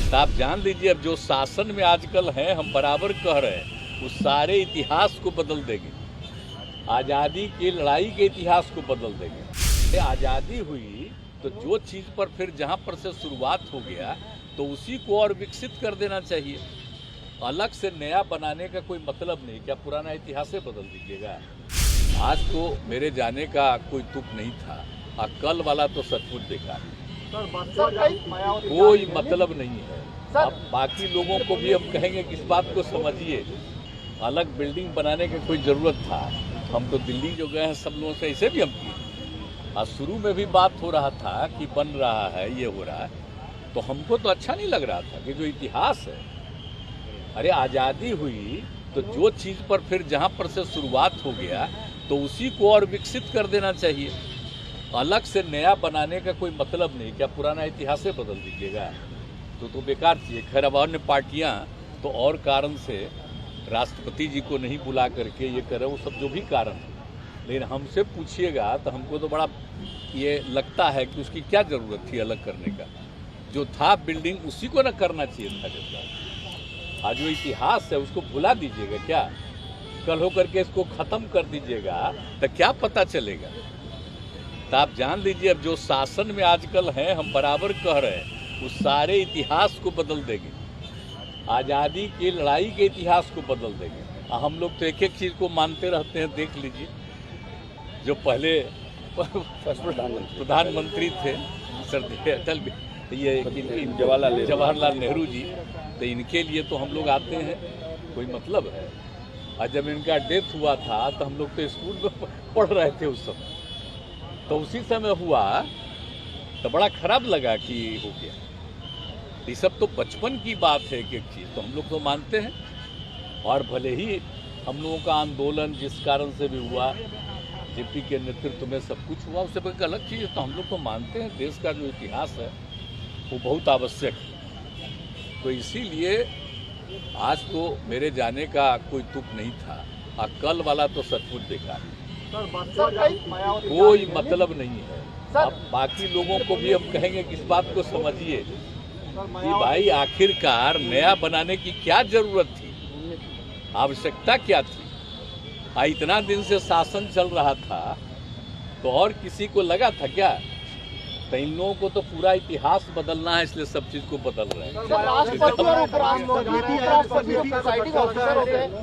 तो आप जान लीजिए, अब जो शासन में आजकल हैं, हम बराबर कह रहे हैं, उस सारे इतिहास को बदल देंगे। आज़ादी की लड़ाई के इतिहास को बदल देंगे। आज़ादी हुई तो जो चीज़ पर फिर जहाँ पर से शुरुआत हो गया तो उसी को और विकसित कर देना चाहिए। अलग से नया बनाने का कोई मतलब नहीं। क्या पुराना इतिहास से बदल दीजिएगा? आज तो मेरे जाने का कोई तुक नहीं था, और कल वाला तो सचमुच बेकार है। कोई मतलब नहीं है। अब बाकी लोगों को भी हम कहेंगे कि इस बात को समझिए, अलग बिल्डिंग बनाने की कोई ज़रूरत था? हम तो दिल्ली जो गए हैं सब लोगों से ऐसे भी हम किए, और शुरू में भी बात हो रहा था कि बन रहा है, ये हो रहा है, तो हमको तो अच्छा नहीं लग रहा था कि जो इतिहास है, अरे आज़ादी हुई तो जो चीज़ पर फिर जहाँ पर से शुरुआत हो गया तो उसी को और विकसित कर देना चाहिए। अलग से नया बनाने का कोई मतलब नहीं। क्या पुराना इतिहास से बदल दीजिएगा? तो बेकार चीज़ है। खैर, अब अन्य पार्टियाँ तो और कारण से राष्ट्रपति जी को नहीं बुला करके ये करे, वो सब जो भी कारण है, लेकिन हमसे पूछिएगा तो हमको तो बड़ा ये लगता है कि उसकी क्या ज़रूरत थी अलग करने का। जो था बिल्डिंग उसी को न करना चाहिए था। जैसा आज जो इतिहास है उसको भुला दीजिएगा क्या? कल हो करके इसको ख़त्म कर दीजिएगा तो क्या पता चलेगा? तो आप जान लीजिए, अब जो शासन में आजकल हैं, हम बराबर कह रहे हैं, उस सारे इतिहास को बदल देंगे। आज़ादी की लड़ाई के इतिहास को बदल देंगे। हम लोग तो एक एक चीज़ को मानते रहते हैं। देख लीजिए, जो पहले प्रधानमंत्री थे अटल ये जवाहरलाल नेहरू जी, तो इनके लिए तो हम लोग आते हैं, कोई मतलब है? और जब इनका डेथ हुआ था तो हम लोग तो स्कूल में पढ़ रहे थे उस समय, तो उसी समय हुआ तो बड़ा खराब लगा कि हो गया। ये सब तो बचपन की बात है। एक एक चीज़ तो हम लोग तो मानते हैं, और भले ही हम लोगों का आंदोलन जिस कारण से भी हुआ, जेपी के नेतृत्व में सब कुछ हुआ, उससे एक अलग चीज़ तो हम लोग तो मानते हैं। देश का जो इतिहास है वो बहुत आवश्यक है। तो इसीलिए आज तो मेरे जाने का कोई तुक नहीं था, और कल वाला तो सचमुच बेकार है। कोई मतलब नहीं है। अब बाकी लोगों को भी हम कहेंगे कि इस बात को समझिए कि भाई आखिरकार नया बनाने की क्या जरूरत थी, आवश्यकता क्या थी? इतना दिन से शासन चल रहा था तो और किसी को लगा था क्या? तो इन लोगों को तो पूरा इतिहास बदलना है, इसलिए सब चीज को बदल रहे हैं।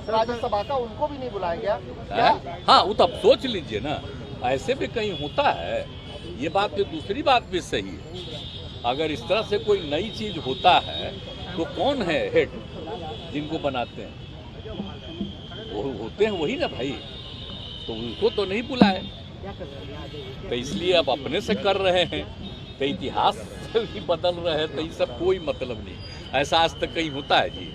राज्यसभा का उनको भी नहीं बुलाया गया। हाँ, वो तो अब सोच लीजिए ना, ऐसे भी कहीं होता है। ये बात तो दूसरी बात भी सही है। अगर इस तरह से कोई नई चीज होता है तो कौन है हेड जिनको बनाते हैं? वो होते हैं वही ना भाई, तो उनको तो नहीं बुलाए। तो इसलिए अब अपने से कर रहे हैं, तो इतिहास भी बदल रहे हैं, तो ये सब कोई मतलब नहीं। ऐसा आज तक कहीं होता है जी?